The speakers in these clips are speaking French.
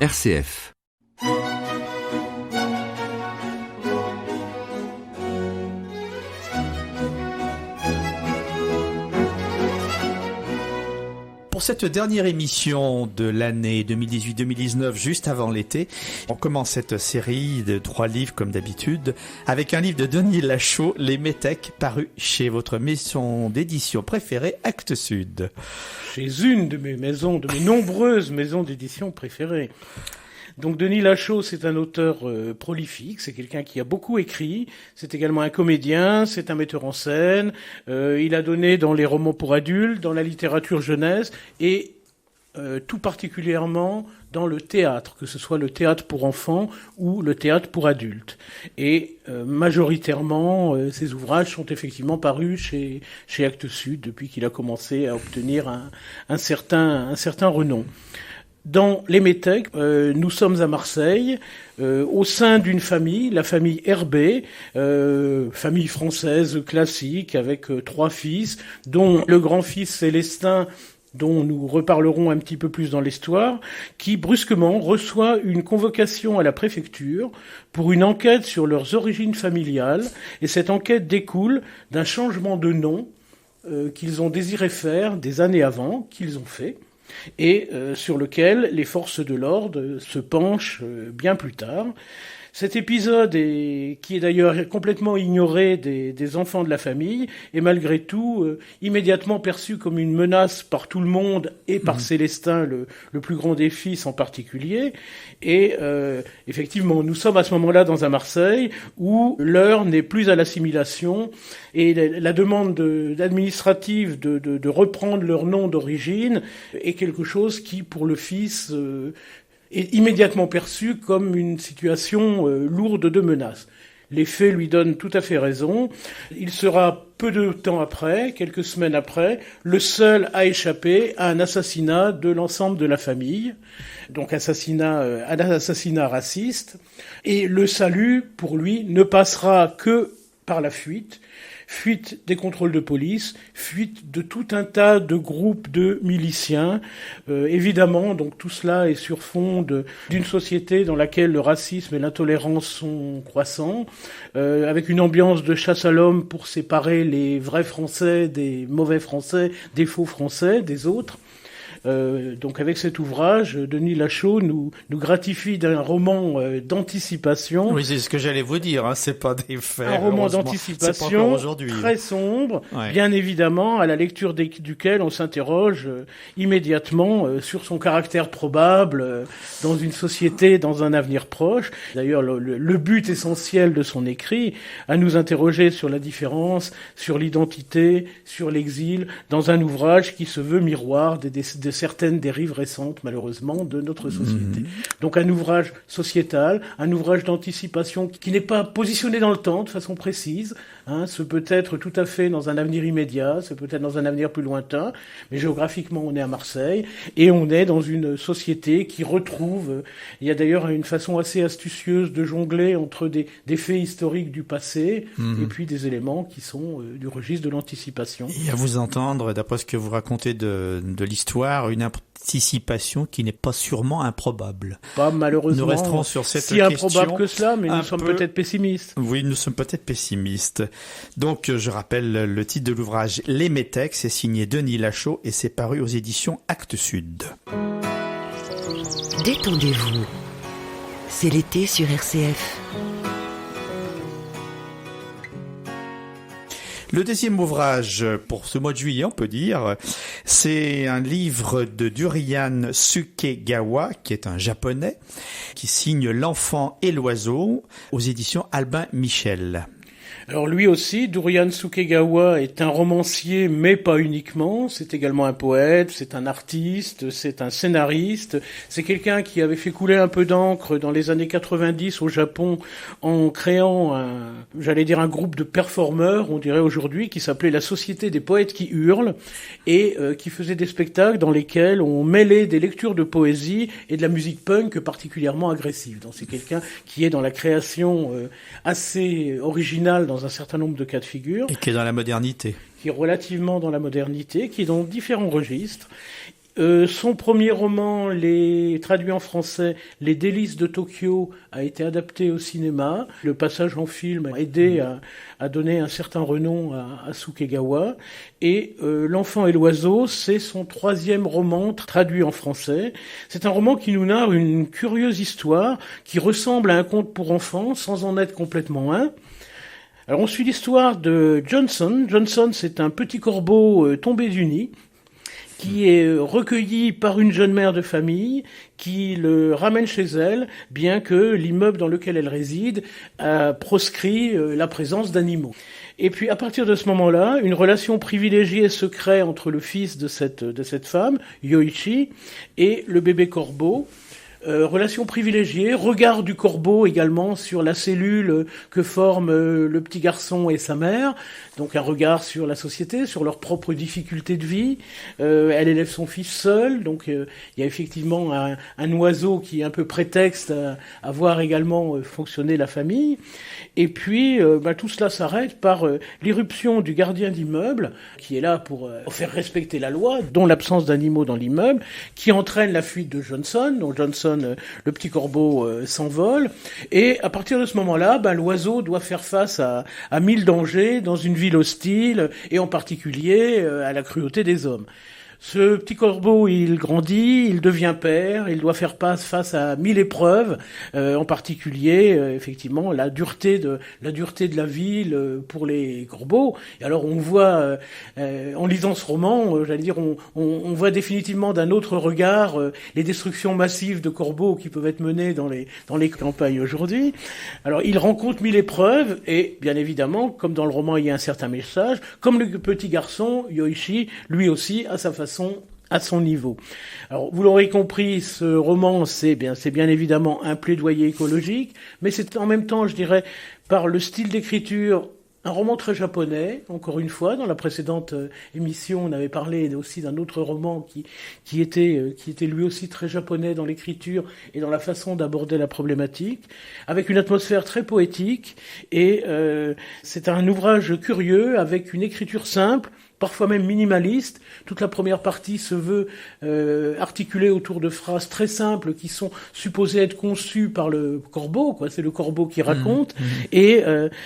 RCF. Pour cette dernière émission de l'année 2018-2019, juste avant l'été, on commence cette série de 3 livres comme d'habitude, avec un livre de Denis Lachaud, Les Métèques, paru chez votre maison d'édition préférée, Actes Sud. Chez une de mes nombreuses maisons d'édition préférées. Donc Denis Lachaud, c'est un auteur prolifique, c'est quelqu'un qui a beaucoup écrit, c'est également un comédien, c'est un metteur en scène, il a donné dans les romans pour adultes, dans la littérature jeunesse et tout particulièrement dans le théâtre, que ce soit le théâtre pour enfants ou le théâtre pour adultes. Et majoritairement, ses ouvrages sont effectivement parus chez Actes Sud depuis qu'il a commencé à obtenir un certain renom. Dans les Métèques, nous sommes à Marseille, au sein d'une famille, la famille Herbet, famille française classique avec 3 fils, dont le grand-fils Célestin, dont nous reparlerons un petit peu plus dans l'histoire, qui brusquement reçoit une convocation à la préfecture pour une enquête sur leurs origines familiales, et cette enquête découle d'un changement de nom qu'ils ont désiré faire des années avant, qu'ils ont fait, et sur lequel les forces de l'ordre se penchent bien plus tard. Cet épisode, qui est d'ailleurs complètement ignoré des enfants de la famille, est malgré tout immédiatement perçu comme une menace par tout le monde et par Célestin, le plus grand des fils en particulier. Et effectivement, nous sommes à ce moment-là dans un Marseille où l'heure n'est plus à l'assimilation et la demande administrative de reprendre leur nom d'origine est quelque chose qui, pour le fils, est immédiatement perçu comme une situation lourde de menaces. Les faits lui donnent tout à fait raison. Il sera peu de temps après, quelques semaines après, le seul à échapper à un assassinat de l'ensemble de la famille, donc un assassinat raciste. Et le salut, pour lui, ne passera que par la fuite des contrôles de police, fuite de tout un tas de groupes de miliciens. Évidemment, donc tout cela est sur fond d'une société dans laquelle le racisme et l'intolérance sont croissants, avec une ambiance de chasse à l'homme pour séparer les vrais Français des mauvais Français, des faux Français, des autres. Donc avec cet ouvrage, Denis Lachaud nous gratifie d'un roman d'anticipation. Oui, c'est ce que j'allais vous dire, hein, c'est pas des faits. Un roman d'anticipation très sombre, ouais. Bien évidemment, à la lecture duquel on s'interroge immédiatement sur son caractère probable dans une société, dans un avenir proche. D'ailleurs, le but essentiel de son écrit, à nous interroger sur la différence, sur l'identité, sur l'exil, dans un ouvrage qui se veut miroir de certaines dérives récentes, malheureusement, de notre société. Donc un ouvrage sociétal, un ouvrage d'anticipation qui n'est pas positionné dans le temps de façon précise. Ce peut être tout à fait dans un avenir immédiat, c'est peut-être dans un avenir plus lointain, mais géographiquement on est à Marseille et on est dans une société qui retrouve, il y a d'ailleurs une façon assez astucieuse de jongler entre des faits historiques du passé et puis des éléments qui sont du registre de l'anticipation. Et à vous entendre, d'après ce que vous racontez de l'histoire, une anticipation qui n'est pas sûrement improbable. Pas malheureusement. Nous resterons sur cette question. Si improbable que cela, mais nous sommes peut-être pessimistes. Oui, nous sommes peut-être pessimistes. Donc, je rappelle le titre de l'ouvrage Les Métèques, c'est signé Denis Lachaud et c'est paru aux éditions Actes Sud. Détendez-vous. C'est l'été sur RCF. Le deuxième ouvrage pour ce mois de juillet, on peut dire, c'est un livre de Durian Sukegawa, qui est un japonais, qui signe L'Enfant et l'Oiseau aux éditions Albin Michel. Alors lui aussi, Durian Sukegawa est un romancier, mais pas uniquement. C'est également un poète, c'est un artiste, c'est un scénariste. C'est quelqu'un qui avait fait couler un peu d'encre dans les années 90 au Japon en créant un groupe de performeurs, on dirait aujourd'hui, qui s'appelait la Société des Poètes qui Hurlent et qui faisait des spectacles dans lesquels on mêlait des lectures de poésie et de la musique punk particulièrement agressive. Donc c'est quelqu'un qui est dans la création assez originale dans un certain nombre de cas de figure. Et qui est dans la modernité. Qui est relativement dans la modernité, qui est dans différents registres. Son premier roman, traduit en français, Les délices de Tokyo, a été adapté au cinéma. Le passage en film a aidé à donner un certain renom à Sukegawa. Et L'enfant et l'oiseau, c'est son troisième roman traduit en français. C'est un roman qui nous narre une curieuse histoire qui ressemble à un conte pour enfants sans en être complètement un. Alors on suit l'histoire de Johnson. Johnson, c'est un petit corbeau tombé du nid, qui est recueilli par une jeune mère de famille, qui le ramène chez elle, bien que l'immeuble dans lequel elle réside a proscrit la présence d'animaux. Et puis à partir de ce moment-là, une relation privilégiée se crée entre le fils de cette femme, Yoichi, et le bébé corbeau. Relation privilégiée, regard du corbeau également sur la cellule que forment le petit garçon et sa mère, donc un regard sur la société, sur leurs propres difficultés de vie. Elle élève son fils seul, donc il y a effectivement un oiseau qui est un peu prétexte à voir également fonctionner la famille. Et puis tout cela s'arrête par l'irruption du gardien d'immeuble, qui est là pour faire respecter la loi, dont l'absence d'animaux dans l'immeuble, qui entraîne la fuite de Johnson. Donc Johnson, le petit corbeau, s'envole. Et à partir de ce moment-là, l'oiseau doit faire face à 1000 dangers dans une ville hostile, et en particulier à la cruauté des hommes. Ce petit corbeau, il grandit, il devient père, il doit faire face à 1000 épreuves, en particulier, effectivement, la dureté de la ville pour les corbeaux. Et alors on voit, en lisant ce roman, on voit définitivement d'un autre regard les destructions massives de corbeaux qui peuvent être menées dans les campagnes aujourd'hui. Alors il rencontre 1000 épreuves, et bien évidemment, comme dans le roman il y a un certain message, comme le petit garçon, Yoichi, lui aussi, à sa façon, à son niveau. Alors, vous l'aurez compris, ce roman, c'est bien évidemment un plaidoyer écologique, mais c'est en même temps, je dirais, par le style d'écriture, un roman très japonais. Encore une fois, dans la précédente émission, on avait parlé aussi d'un autre roman qui était lui aussi très japonais dans l'écriture et dans la façon d'aborder la problématique, avec une atmosphère très poétique, et c'est un ouvrage curieux avec une écriture simple, parfois même minimaliste. Toute la première partie se veut articulée autour de phrases très simples qui sont supposées être conçues par le corbeau, quoi. C'est le corbeau qui raconte, et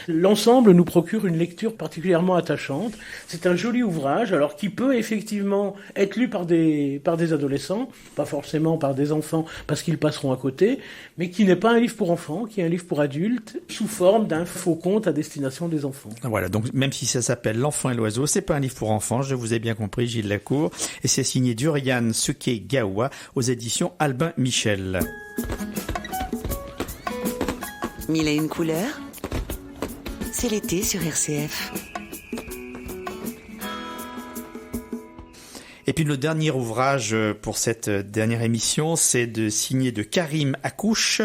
l'ensemble nous procure une lecture particulièrement attachante. C'est un joli ouvrage, alors qui peut effectivement être lu par des adolescents, pas forcément par des enfants parce qu'ils passeront à côté, mais qui n'est pas un livre pour enfants, qui est un livre pour adultes, sous forme d'un faux conte à destination des enfants. Voilà, donc même si ça s'appelle L'enfant et l'oiseau, c'est pas un livre pour enfants, je vous ai bien compris, Gilles Lacour, et c'est signé Durian Sukegawa aux éditions Albin Michel. 1001 couleurs, c'est l'été sur RCF. Et puis le dernier ouvrage pour cette dernière émission, c'est signé de Karim Akouche.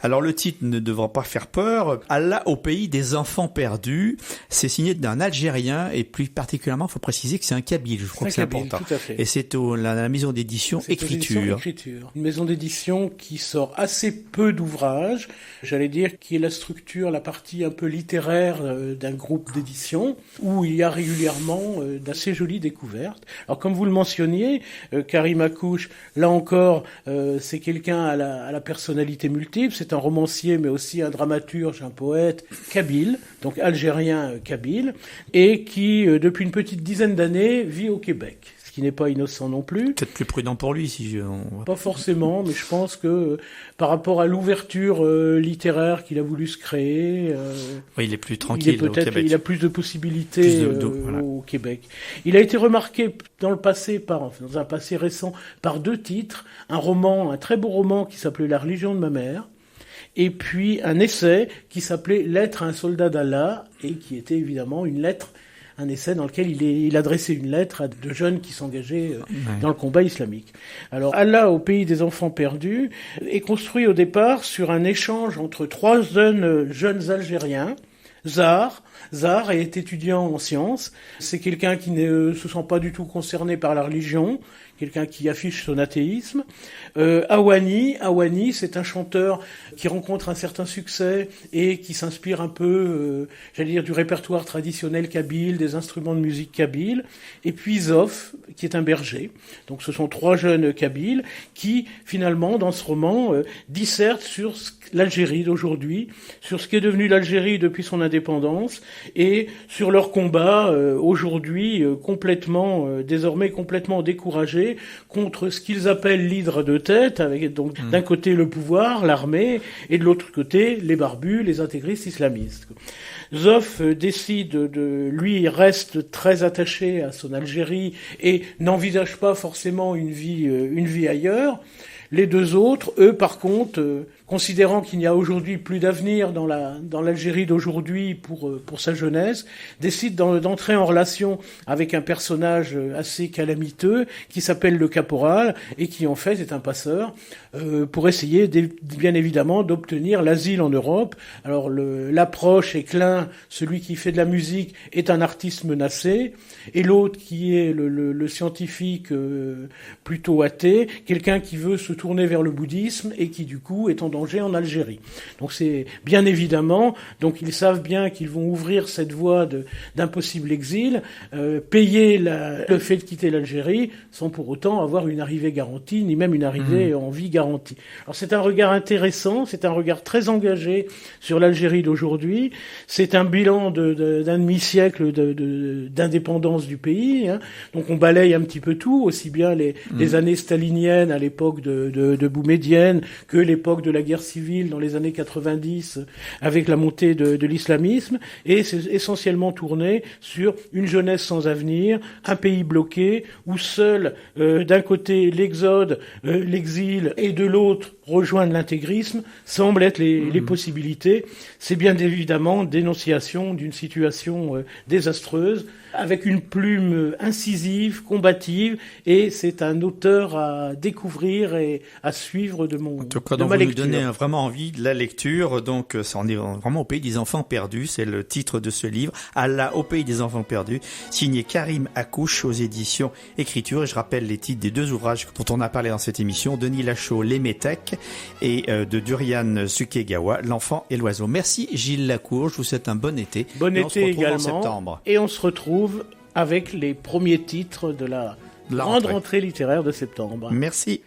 Alors le titre ne devra pas faire peur. Allah au pays des enfants perdus. C'est signé d'un Algérien, et plus particulièrement, il faut préciser que c'est un Kabyle. Je crois que c'est important. Tout à fait. Et c'est la maison d'édition Écriture. Une maison d'édition qui sort assez peu d'ouvrages. J'allais dire qui est la structure, la partie un peu littéraire d'un groupe d'édition, où il y a régulièrement d'assez jolies découvertes. Alors comme vous le mentionniez, Karim Akouche, là encore, c'est quelqu'un à la personnalité multiple. C'est un romancier, mais aussi un dramaturge, un poète kabyle, donc algérien kabyle, et qui, depuis une petite dizaine d'années, vit au Québec. Ce qui n'est pas innocent non plus. Peut-être plus prudent pour lui, Pas forcément, mais je pense que par rapport à l'ouverture littéraire qu'il a voulu se créer, oui, il est plus tranquille au Québec. Il a plus de possibilités voilà. Au Québec. Il a été remarqué dans un passé récent, par 2 titres, un très beau roman qui s'appelait La religion de ma mère, et puis un essai qui s'appelait Lettre à un soldat d'Allah, et qui était évidemment un essai dans lequel il adressait une lettre à de jeunes qui s'engageaient dans le combat islamique. Alors, Allah au pays des enfants perdus est construit au départ sur un échange entre 3 jeunes Algériens, Zahar, arts et est étudiant en sciences. C'est quelqu'un qui ne se sent pas du tout concerné par la religion, quelqu'un qui affiche son athéisme. Awani, c'est un chanteur qui rencontre un certain succès et qui s'inspire un peu, du répertoire traditionnel kabyle, des instruments de musique kabyle. Et puis Zof, qui est un berger. Donc ce sont 3 jeunes kabyles qui, finalement, dans ce roman, dissertent sur l'Algérie d'aujourd'hui, sur ce qu'est devenu l'Algérie depuis son indépendance et sur leur combat aujourd'hui désormais complètement découragé contre ce qu'ils appellent l'hydre de tête, avec donc d'un côté le pouvoir, l'armée, et de l'autre côté les barbus, les intégristes islamistes. Zof lui reste très attaché à son Algérie et n'envisage pas forcément une vie ailleurs. Les 2 autres, eux, par contre, considérant qu'il n'y a aujourd'hui plus d'avenir dans l'Algérie d'aujourd'hui pour sa jeunesse, décident d'entrer en relation avec un personnage assez calamiteux qui s'appelle le caporal et qui en fait est un passeur pour essayer bien évidemment d'obtenir l'asile en Europe. Alors l'approche est l'un, celui qui fait de la musique, est un artiste menacé, et l'autre qui est le scientifique plutôt athée, quelqu'un qui veut se tourner vers le bouddhisme et qui du coup est en danger en Algérie. Donc c'est bien évidemment, donc ils savent bien qu'ils vont ouvrir cette voie d'un possible exil, payer le fait de quitter l'Algérie sans pour autant avoir une arrivée garantie, ni même une arrivée en vie garantie. Alors c'est un regard intéressant, c'est un regard très engagé sur l'Algérie d'aujourd'hui, c'est un bilan d'un demi-siècle d'indépendance du pays, hein. Donc on balaye un petit peu tout, aussi bien les années staliniennes à l'époque de Boumedienne que l'époque de la guerre civile dans les années 90 avec la montée de l'islamisme, et c'est essentiellement tourné sur une jeunesse sans avenir, un pays bloqué où seul d'un côté l'exode, l'exil, et de l'autre rejoindre l'intégrisme semblent être les possibilités. C'est bien évidemment dénonciation d'une situation désastreuse avec une plume incisive, combative, et c'est un auteur à découvrir et à suivre de ma lecture. En tout cas, vous nous donnez vraiment envie de la lecture. Donc, on est vraiment au pays des enfants perdus. C'est le titre de ce livre. Allah au pays des enfants perdus, signé Karim Akouche aux éditions Écriture. Et je rappelle les titres des 2 ouvrages dont on a parlé dans cette émission. Denis Lachaud, Les Métèques, et de Durian Sukegawa, L'Enfant et l'Oiseau. Merci Gilles Lacour. Je vous souhaite un bon été. Bon été également. En septembre. Et on se retrouve avec les premiers titres de la grande rentrée littéraire de septembre. Merci.